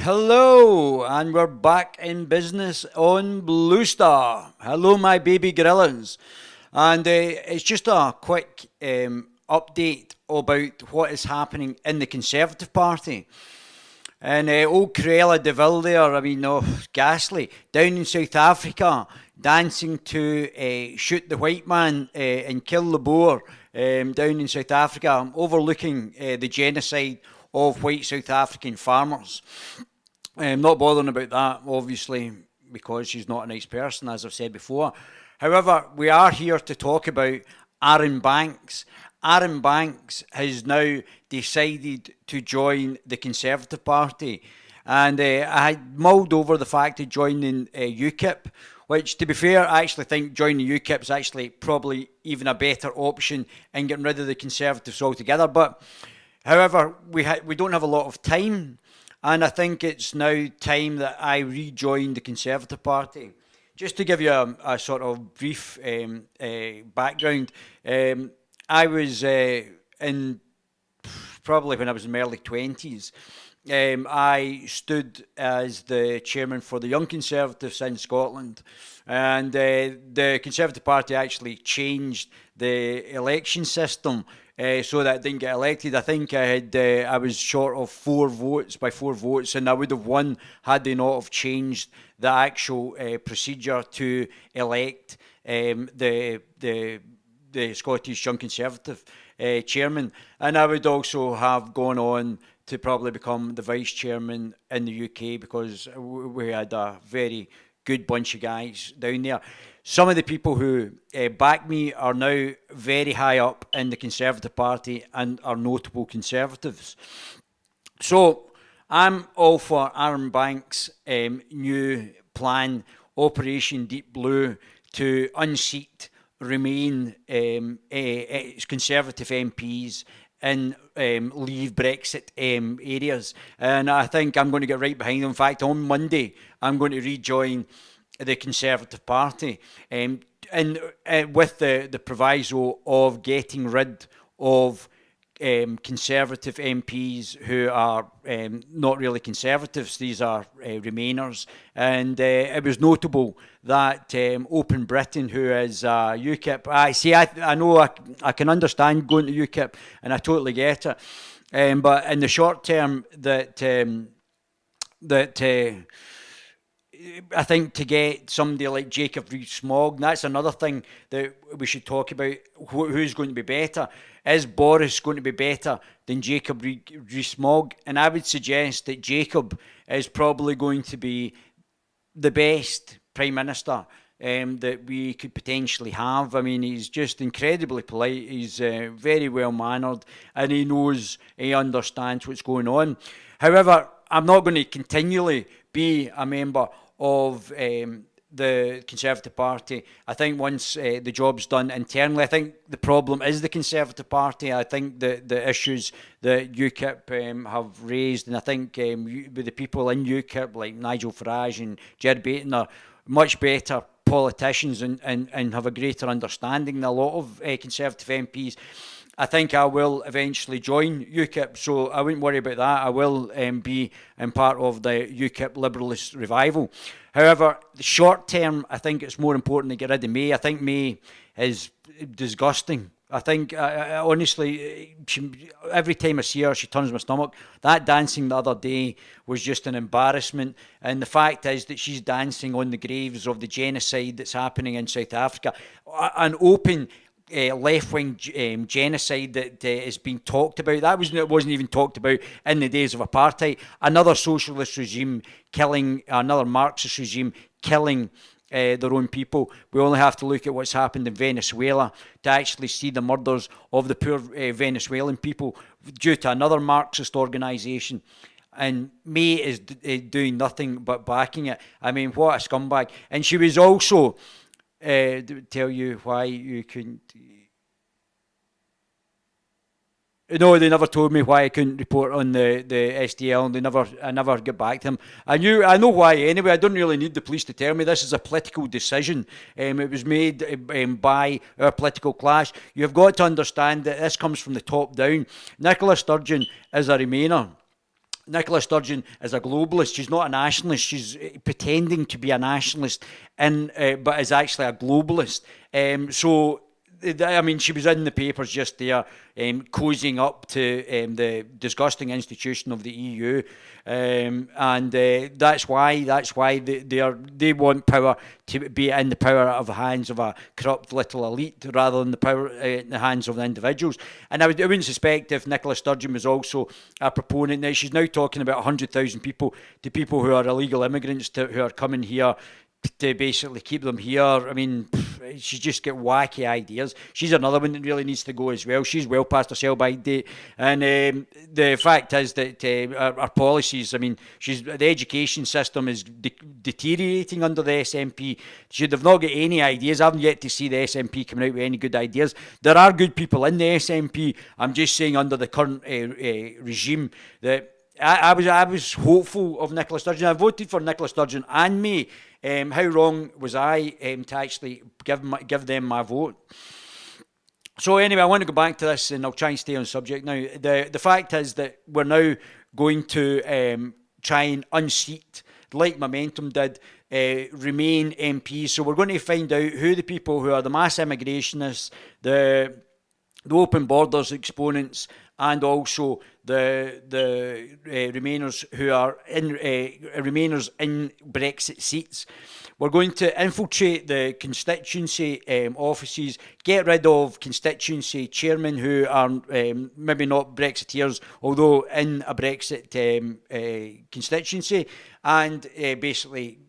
Hello, and we're back in business on Blue Star. Hello, my baby gorillas. And it's just a quick update about what is happening in the Conservative Party. And old Guerilla there, ghastly, down in South Africa, dancing to Shoot the White Man and Kill the Boer down in South Africa, overlooking the genocide of white South African farmers. Not bothering about that, obviously, because she's not a nice person, as I've said before. However, we are here to talk about Aaron Banks. Aaron Banks has now decided to join the Conservative Party. And I had mulled over the fact of joining UKIP, which, to be fair, I actually think joining UKIP is actually probably even a better option in getting rid of the Conservatives altogether. But, however, we don't have a lot of time. And I think it's now time that I rejoin the Conservative Party. Just to give you a sort of brief background, I was in probably when I was in my early 20s. I stood as the chairman for the Young Conservatives in Scotland, and the Conservative Party actually changed the election system so that I didn't get elected. I think I was short of 4 votes by 4 votes, and I would have won had they not have changed the actual procedure to elect the Scottish Young Conservative chairman. And I would also have gone on to probably become the vice chairman in the UK, because we had a very good bunch of guys down there. Some of the people who back me are now very high up in the Conservative Party and are notable Conservatives. So I'm all for Aaron Banks' new plan, Operation Deep Blue, to unseat Remain Conservative MPs in leave Brexit areas. And I think I'm going to get right behind them. In fact, on Monday, I'm going to rejoin the Conservative Party, and with the proviso of getting rid of Conservative MPs who are not really Conservatives. These are Remainers. And it was notable that Open Britain, who is UKIP, I know I can understand going to UKIP, and I totally get it. But in the short term, I think to get somebody like Jacob Rees-Mogg, that's another thing that we should talk about. Who's going to be better? Is Boris going to be better than Jacob Rees-Mogg? And I would suggest that Jacob is probably going to be the best Prime Minister that we could potentially have. I mean, he's just incredibly polite, he's very well mannered, and he understands what's going on. However, I'm not going to continually be a member of the Conservative Party. I think once the job's done internally, I think the problem is the Conservative Party. I think the issues that UKIP have raised, and I think with the people in UKIP like Nigel Farage and Gerry Baton are much better politicians and have a greater understanding than a lot of Conservative MPs. I think I will eventually join UKIP, so I wouldn't worry about that. I will be part of the UKIP Liberalist revival. However, the short term, I think it's more important to get rid of May. I think May is disgusting. I think, honestly, every time I see her, she turns my stomach. That dancing the other day was just an embarrassment. And the fact is that she's dancing on the graves of the genocide that's happening in South Africa. An open left-wing genocide that is being talked about. It wasn't even talked about in the days of apartheid. Another socialist regime killing, another Marxist regime killing their own people. We only have to look at what's happened in Venezuela to actually see the murders of the poor Venezuelan people due to another Marxist organisation. And May is doing nothing but backing it. I mean, what a scumbag. And she was also tell you why you couldn't. No, they never told me why I couldn't report on the SDL, and I never get back to them. I know why anyway. I don't really need the police to tell me. This is a political decision. It was made by our political class. You've got to understand that this comes from the top down. Nicola Sturgeon is a Remainer. Nicola Sturgeon is a globalist. She's not a nationalist. She's pretending to be a nationalist, but is actually a globalist. I mean, she was in the papers just there, cozying up to the disgusting institution of the EU, and that's why they want power to be in the power of the hands of a corrupt little elite rather than the power in the hands of the individuals. And I wouldn't suspect if Nicola Sturgeon was also a proponent. Now she's now talking about 100,000 people, the people who are illegal immigrants who are coming here to basically keep them here. I mean, she's just got wacky ideas. She's another one that really needs to go as well. She's well past her sell-by date. And the fact is that our policies, I mean, the education system is deteriorating under the SNP. They've not got any ideas. I haven't yet to see the SNP coming out with any good ideas. There are good people in the SNP. I'm just saying under the current regime that I was hopeful of Nicola Sturgeon. I voted for Nicola Sturgeon and May. How wrong was I to actually give them my vote? So anyway, I want to go back to this, and I'll try and stay on subject now. The fact is that we're now going to try and unseat, like Momentum did, Remain MPs. So we're going to find out who the people who are the mass immigrationists, the open borders exponents, and also the Remainers who are Remainers in Brexit seats. We're going to infiltrate the constituency offices, get rid of constituency chairmen who are maybe not Brexiteers, although in a Brexit constituency, and basically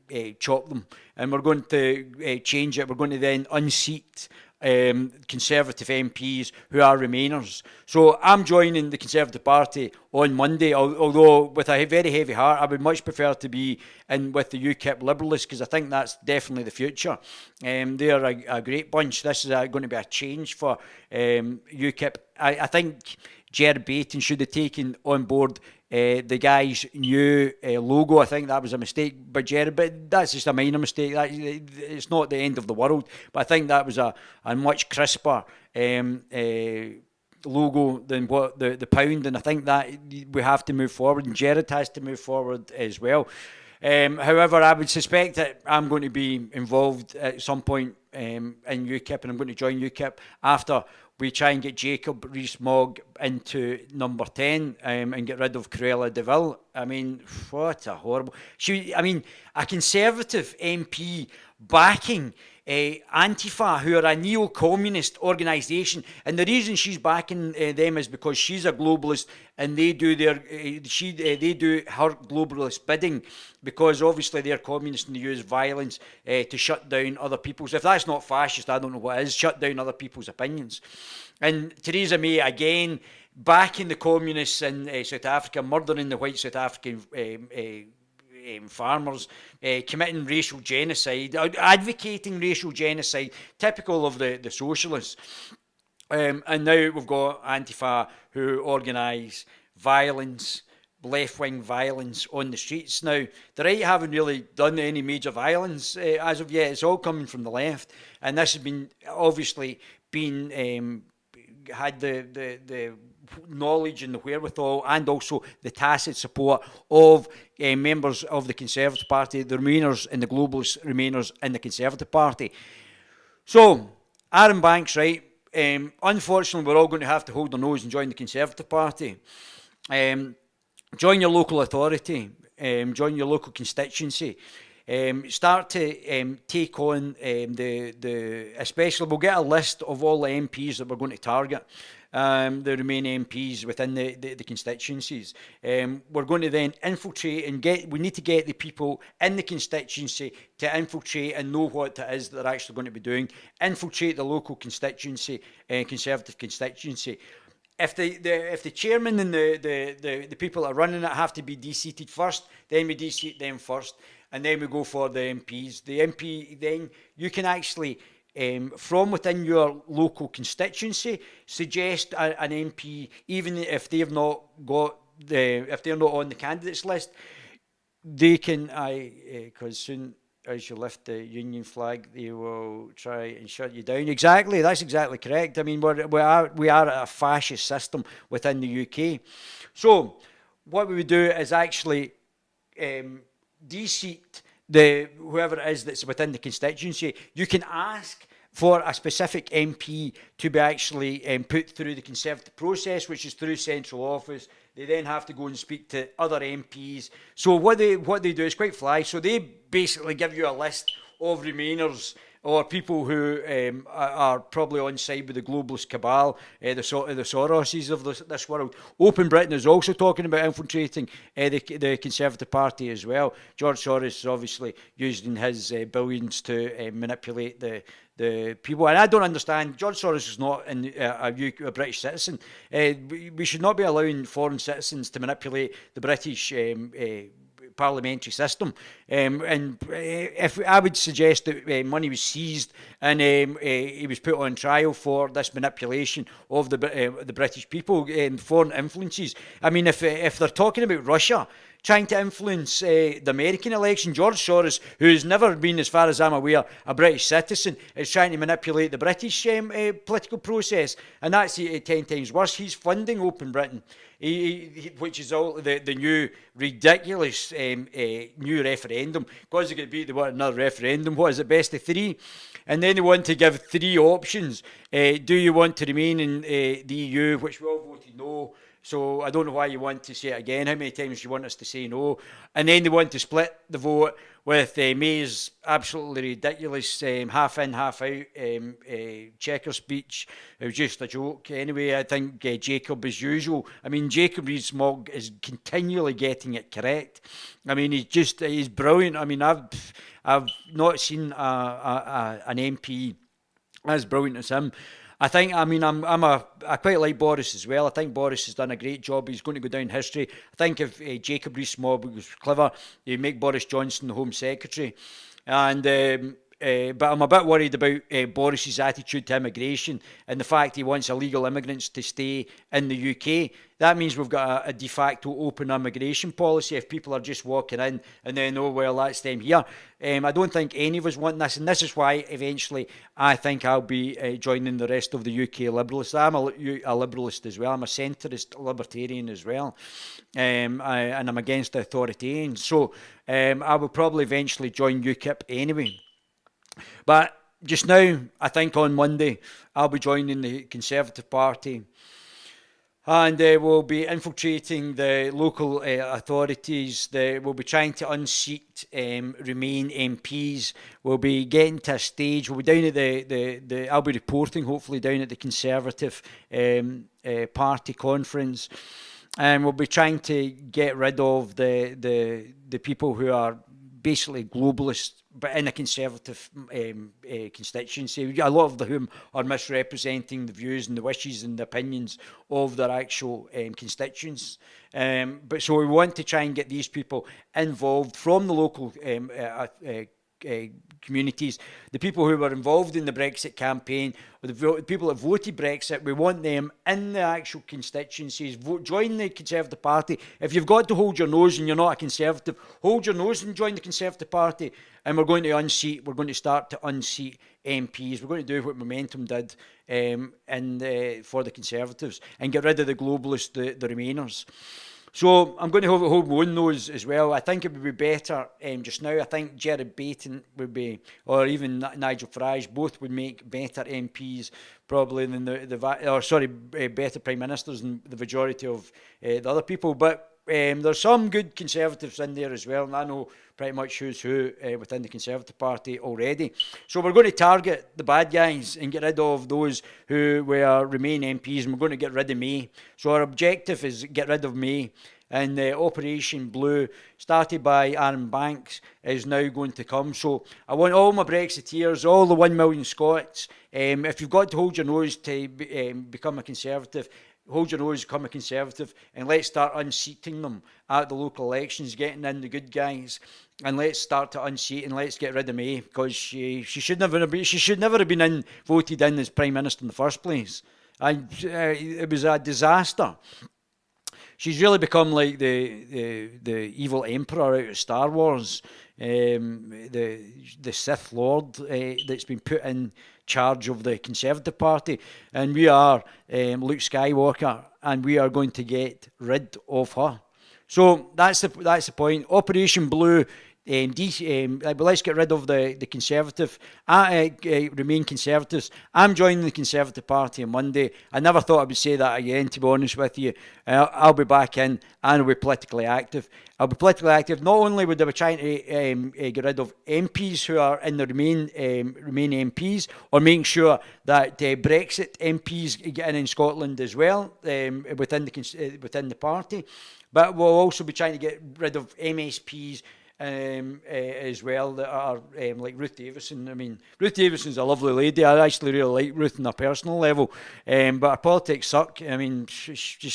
chop them. And we're going to change it. We're going to then unseat Conservative MPs who are Remainers. So I'm joining the Conservative Party on Monday, although with a very heavy heart. I would much prefer to be in with the UKIP Liberalists, because I think that's definitely the future. They're a great bunch. This is going to be a change for UKIP. I think Ger Baton should have taken on board the guy's new logo. I think that was a mistake by Jerry, but that's just a minor mistake. It's not the end of the world. But I think that was a much crisper logo than what the pound, and I think that we have to move forward, and Jared has to move forward as well. However, I would suspect that I'm going to be involved at some point in UKIP, and I'm going to join UKIP after we try and get Jacob Rees-Mogg into number 10 and get rid of Cruella de Vil. I mean, what a horrible... a Conservative MP backing Antifa, who are a neo-communist organisation, and the reason she's backing them is because she's a globalist, and they do they do her globalist bidding, because obviously they're communists and they use violence to shut down other people's. If that's not fascist, I don't know what is. Shut down other people's opinions. And Theresa May again backing the communists in South Africa, murdering the white South African farmers, committing racial genocide, advocating racial genocide, typical of the socialists. And now we've got Antifa, who organise violence, left-wing violence on the streets. Now, the right haven't really done any major violence as of yet. It's all coming from the left, and this has been obviously had the knowledge and the wherewithal, and also the tacit support of members of the Conservative Party, the Remainers and the globalist Remainers in the Conservative Party. So, Aaron Banks, right? Unfortunately, we're all going to have to hold our nose and join the Conservative Party. Join your local authority. Join your local constituency. Start to take on especially we'll get a list of all the MPs that we're going to target, the Remain MPs within the constituencies. We're going to then infiltrate and we need to get the people in the constituency to infiltrate and know what it is that they're actually going to be doing. Infiltrate the local constituency, Conservative constituency. If the chairman and the people that are running it have to be de-seated first, then we de-seat them first, and then we go for the MPs. The MP, then you can actually, from within your local constituency, suggest an MP, even if they've not got if they're not on the candidates list. They can, because soon as you lift the union flag, they will try and shut you down. Exactly, that's exactly correct. I mean, we are a fascist system within the UK. So what we would do is actually de-seat the whoever it is that's within the constituency. You can ask for a specific MP to be actually put through the Conservative process, which is through central office. They then have to go and speak to other MPs. So what they do is quite fly. So they basically give you a list of Remainers or people who are probably on side with the globalist cabal, the Soroses of this world. Open Britain is also talking about infiltrating the Conservative Party as well. George Soros is obviously using his billions to manipulate the people. And I don't understand, George Soros is not a British citizen. We should not be allowing foreign citizens to manipulate the British parliamentary system, and if I would suggest that money was seized and he was put on trial for this manipulation of the British people and foreign influences. I mean, if they're talking about Russia trying to influence the American election, George Soros, who's never been, as far as I'm aware, a British citizen, is trying to manipulate the British political process, and that's 10 times worse. He's funding Open Britain, which is all the new ridiculous new referendum. Because they're going to be, they want another referendum. What is it, best of three? And then they want to give three options. Do you want to remain in the EU, which we all voted no. So I don't know why you want to say it again, how many times you want us to say no. And then they want to split the vote with May's absolutely ridiculous half in, half out checker speech. It was just a joke. Anyway, I think Jacob, as usual, I mean, Jacob Rees-Mogg is continually getting it correct. I mean, he's brilliant. I mean, I've not seen an MP as brilliant as him. I quite like Boris as well. I think Boris has done a great job. He's going to go down history. I think if Jacob Rees-Mogg was clever, he'd make Boris Johnson the Home Secretary. And but I'm a bit worried about Boris's attitude to immigration and the fact he wants illegal immigrants to stay in the UK. That means we've got a de facto open immigration policy if people are just walking in and then, oh, well, that's them here. I don't think any of us want this, and this is why eventually I think I'll be joining the rest of the UK liberalists. I'm a liberalist as well. I'm a centrist libertarian as well, and I'm against authoritarians. So I will probably eventually join UKIP anyway. But just now, I think on Monday, I'll be joining the Conservative Party, and we'll be infiltrating the local authorities. We'll be trying to unseat Remain MPs. We'll be getting to a stage. We'll be down at I'll be reporting hopefully down at the Conservative Party conference, and we'll be trying to get rid of the people who are basically globalists, but in a Conservative constituency, a lot of whom are misrepresenting the views and the wishes and the opinions of their actual constituents. But so we want to try and get these people involved from the local communities, the people who were involved in the Brexit campaign, or the people that voted Brexit. We want them in the actual constituencies. Join the Conservative Party. If you've got to hold your nose and you're not a Conservative, hold your nose and join the Conservative Party. And we're going to start to unseat MPs. We're going to do what Momentum did for the Conservatives and get rid of the globalists, the Remainers. So I'm going to hold my own nose as well. I think it would be better just now. I think Gerard Baton would be, or even Nigel Farage, both would make better MPs probably than better Prime Ministers than the majority of the other people. But there's some good Conservatives in there as well, and I know pretty much who's who within the Conservative Party already. So we're going to target the bad guys and get rid of those who were Remain MPs, and we're going to get rid of May. So our objective is get rid of May. And Operation Blue, started by Aaron Banks, is now going to come. So I want all my Brexiteers, all the 1 million Scots, if you've got to hold your nose to become a Conservative, hold your nose, become a Conservative, and let's start unseating them at the local elections, getting in the good guys, and let's start to unseat and let's get rid of May, because she should never have been voted in as Prime Minister in the first place. And it was a disaster. She's really become like the evil emperor out of Star Wars, the Sith Lord that's been put in charge of the Conservative Party, and we are Luke Skywalker, and we are going to get rid of her. So that's the point. Operation Blue. Let's get rid of the Conservative. Remain Conservatives. I'm joining the Conservative Party on Monday. I never thought I would say that again, to be honest with you. I'll be back in and I'll be politically active. I'll be politically active. Not only would I be trying to get rid of MPs who are in the Remain MPs, or making sure that Brexit MPs get in Scotland as well, within the party. But we'll also be trying to get rid of MSPs as well, that are like Ruth Davison. I mean, Ruth Davison's a lovely lady. I actually really like Ruth on a personal level, but her politics suck. I mean, she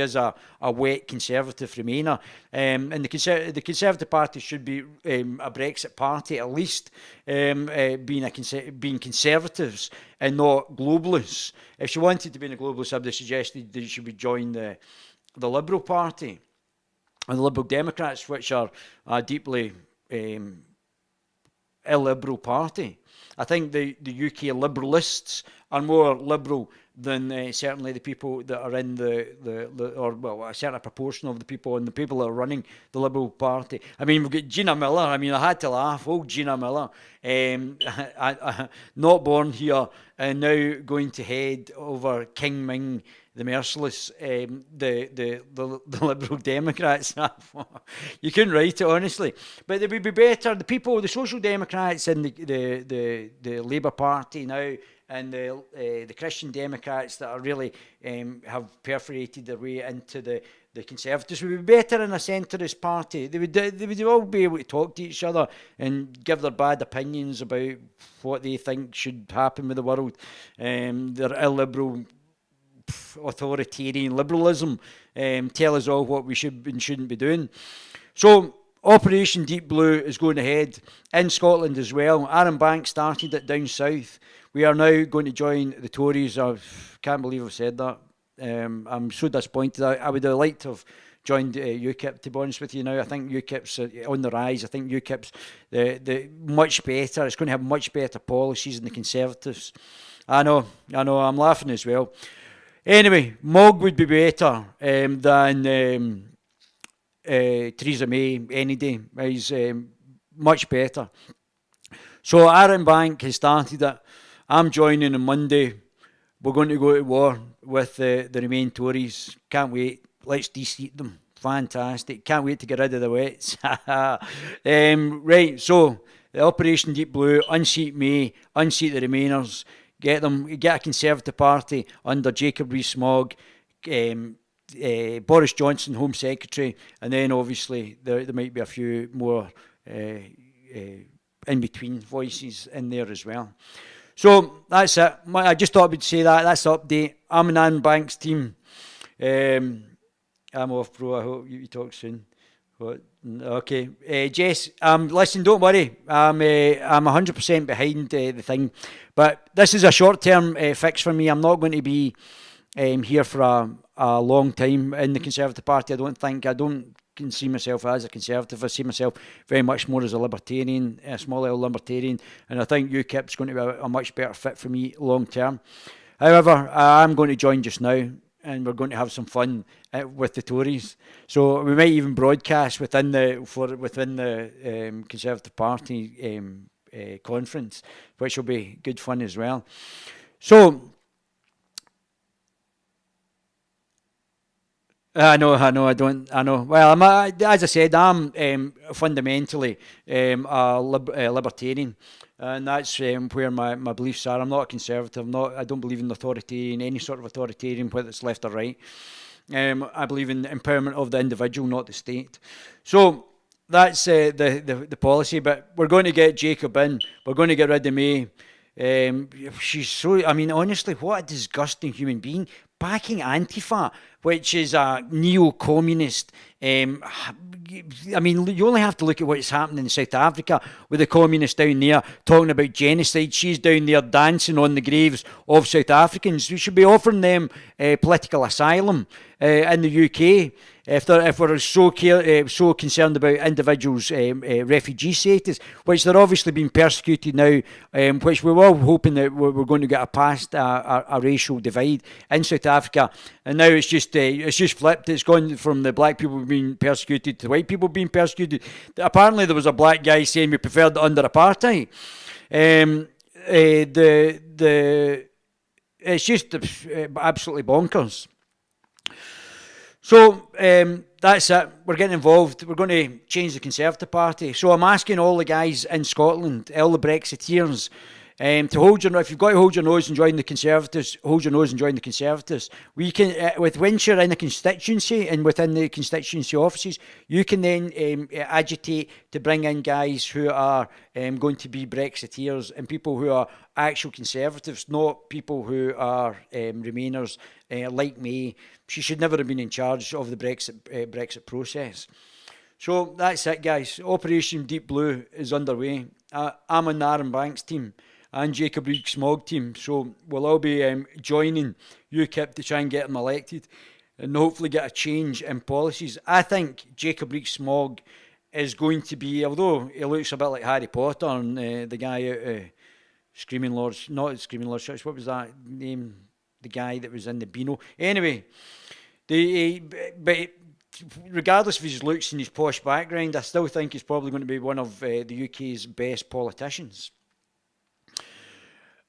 is a wet Conservative Remainer, and the Conservative Party should be a Brexit party at least, being Conservatives and not globalists. If she wanted to be in a globalist, I would have suggested that she would join the Liberal Party and the Liberal Democrats, which are a deeply illiberal party. I think the UK liberalists are more liberal than certainly the people that are in a certain proportion of the people, and the people that are running the Liberal Party. I mean, we've got Gina Miller. I mean, I had to laugh. Oh, Gina Miller, not born here and now going to head over King Ming the Merciless, the Liberal Democrats. You couldn't write it, honestly. But they would be better. The people, the Social Democrats and the Labour Party now, and the Christian Democrats that are really have perforated their way into the Conservatives, would be better in a centrist party. They would all be able to talk to each other and give their bad opinions about what they think should happen with the world. Their illiberal, authoritarian liberalism tell us all what we should and shouldn't be doing. So Operation Deep Blue is going ahead in Scotland as well. Aaron Banks started it down south. We are now going to join the Tories. I can't believe I've said that. I'm so disappointed. I would have liked to have joined UKIP, to be honest with you now. I think UKIP's on the rise. I think UKIP's the much better. It's going to have much better policies than the Conservatives. I know, I'm laughing as well. Anyway, Mogg would be better than Theresa May any day. He's much better. So Aaron Bank has started it. I'm joining on Monday. We're going to go to war with the Remain Tories. Can't wait. Let's de-seat them. Fantastic. Can't wait to get rid of the wets. Right, so the Operation Deep Blue, unseat May, unseat the Remainers. Get a Conservative Party under Jacob Rees-Mogg, Boris Johnson, Home Secretary, and then obviously there might be a few more in-between voices in there as well. So that's it. I just thought I would say that. That's the update. I'm an Aaron Banks team. I'm off, bro. I hope you talk soon. What? Okay, Jess. Listen, don't worry. I'm 100% behind the thing, but this is a short-term fix for me. I'm not going to be here for a long time in the Conservative Party. I don't can see myself as a Conservative. I see myself very much more as a Libertarian, a small L Libertarian, and I think UKIP's going to be a much better fit for me long term. However, I'm going to join just now, and we're going to have some fun with the Tories. So we might even broadcast within the Conservative Party conference, which will be good fun as well. So I know. Well, as I said, I'm fundamentally a libertarian, and that's where my beliefs are. I'm not a conservative. I don't believe in any sort of authoritarian, whether it's left or right. I believe in the empowerment of the individual, not the state. So that's the policy. But we're going to get Jacob in. We're going to get rid of May. She's so. I mean, honestly, what a disgusting human being. Backing Antifa, which is a neo-communist. I mean, you only have to look at what's happening in South Africa with the communists down there talking about genocide. She's down there dancing on the graves of South Africans. We should be offering them political asylum in the UK. If we're so concerned about individuals' refugee status, which they're obviously being persecuted now, which we're all hoping that we're going to get past a racial divide in South Africa, and now it's just flipped. It's gone from the black people being persecuted to white people being persecuted. Apparently, there was a black guy saying we preferred it under apartheid. It's just absolutely bonkers. So that's it. We're getting involved. We're going to change the Conservative Party. So I'm asking all the guys in Scotland, all the Brexiteers, to hold your, if you've got to hold your nose and join the Conservatives, hold your nose and join the Conservatives. We can, with once you're in a constituency and within the constituency offices, you can then agitate to bring in guys who are going to be Brexiteers and people who are actual Conservatives, not people who are Remainers like me. She should never have been in charge of the Brexit process. So that's it, guys. Operation Deep Blue is underway. I'm on the Aaron Banks team and Jacob Rees-Mogg team, so we'll all be joining UKIP to try and get them elected and hopefully get a change in policies. I think Jacob Rees-Mogg is going to be, although he looks a bit like Harry Potter and the guy out Screaming Lord's, not Screaming Lord's Church, what was that name? The guy that was in the Beano. Anyway, but regardless of his looks and his posh background, I still think he's probably going to be one of the UK's best politicians.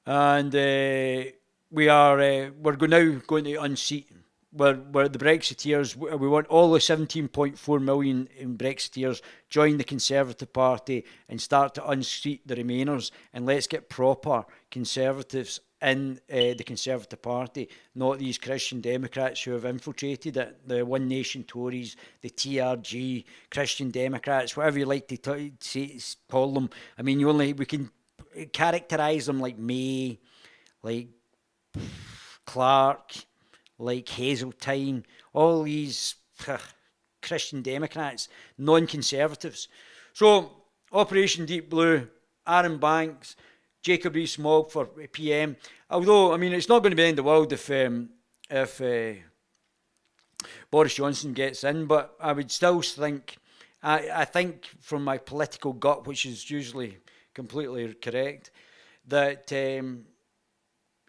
And we're now going to unseat. We're the Brexiteers. We want all the 17.4 million Brexiteers join the Conservative Party and start to unseat the Remainers, and let's get proper Conservatives in the Conservative Party, not these Christian Democrats who have infiltrated it, the One Nation Tories, the TRG, Christian Democrats, whatever you like to call them. I mean, we can characterise them like May, like Clark, like Hazeltine, all these Christian Democrats, non-conservatives. So, Operation Deep Blue, Aaron Banks, Jacob Rees-Mogg for PM. Although, I mean, it's not going to be the end of the world if Boris Johnson gets in, but I would still think, I think from my political gut, which is usually completely correct, that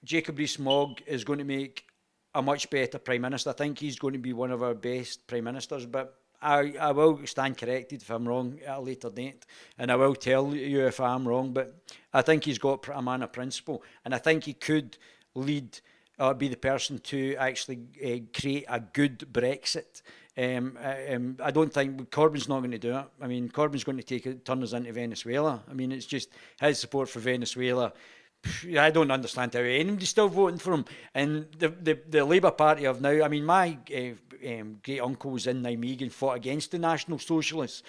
Jacob Rees-Mogg is going to make a much better Prime Minister. I think he's going to be one of our best Prime Ministers, but I will stand corrected if I'm wrong at a later date, and I will tell you if I'm wrong, but I think he's got a man of principle, and I think he could lead or be the person to actually create a good Brexit. I don't think Corbyn's not going to do it. I mean, Corbyn's going to turn us into Venezuela. I mean, it's just his support for Venezuela. I don't understand how anybody's still voting for him. And the Labour Party have now, I mean, my great uncle was in Nijmegen, fought against the National Socialists.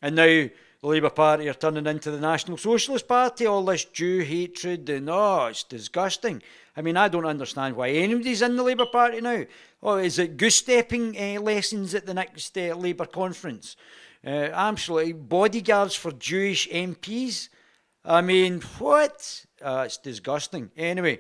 And now the Labour Party are turning into the National Socialist Party, all this Jew hatred, and it's disgusting. I mean, I don't understand why anybody's in the Labour Party now. Oh, is it goose-stepping lessons at the next Labour conference? Absolutely bodyguards for Jewish MPs. I mean, what? It's disgusting. Anyway,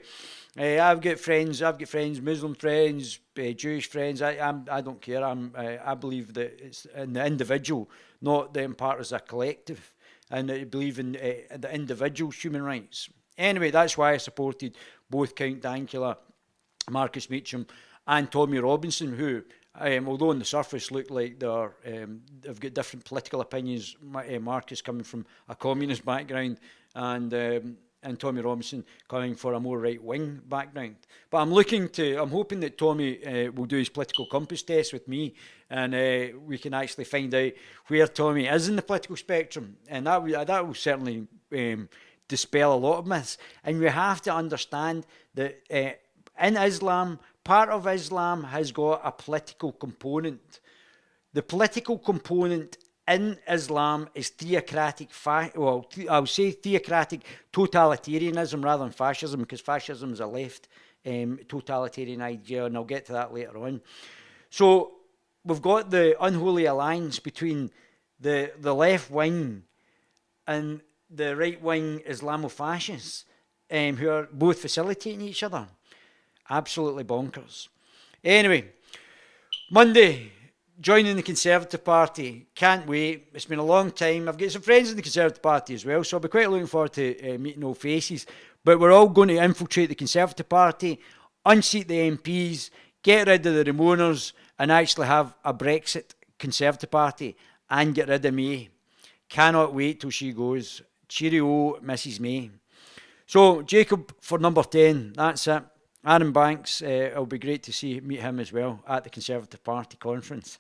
I've got friends, Muslim friends, Jewish friends. I don't care. I believe that it's in the individual, not them part as a collective, and I believe in the individual's human rights. Anyway, that's why I supported both Count Dankula, Marcus Meacham, and Tommy Robinson, who, although on the surface look like they've got different political opinions. Marcus coming from a communist background, and Tommy Robinson coming for a more right-wing background. But I'm hoping that Tommy will do his political compass test with me, and we can actually find out where Tommy is in the political spectrum, and that will certainly dispel a lot of myths. And we have to understand that in Islam, part of Islam has got a political component. The political component in Islam is theocratic, I'll say theocratic totalitarianism rather than fascism, because fascism is a left totalitarian idea, and I'll get to that later on. So we've got the unholy alliance between the left wing and the right wing Islamofascists, who are both facilitating each other. Absolutely bonkers. Anyway, Monday, joining the Conservative Party. Can't wait. It's been a long time. I've got some friends in the Conservative Party as well, so I'll be quite looking forward to meeting old faces. But we're all going to infiltrate the Conservative Party unseat the MPs, get rid of the Remoaners, and actually have a Brexit Conservative Party and get rid of May. Cannot wait till she goes. Cheerio, Mrs. May. So, Jacob for number 10, that's it. Aaron Banks, it'll be great to meet him as well at the Conservative Party conference.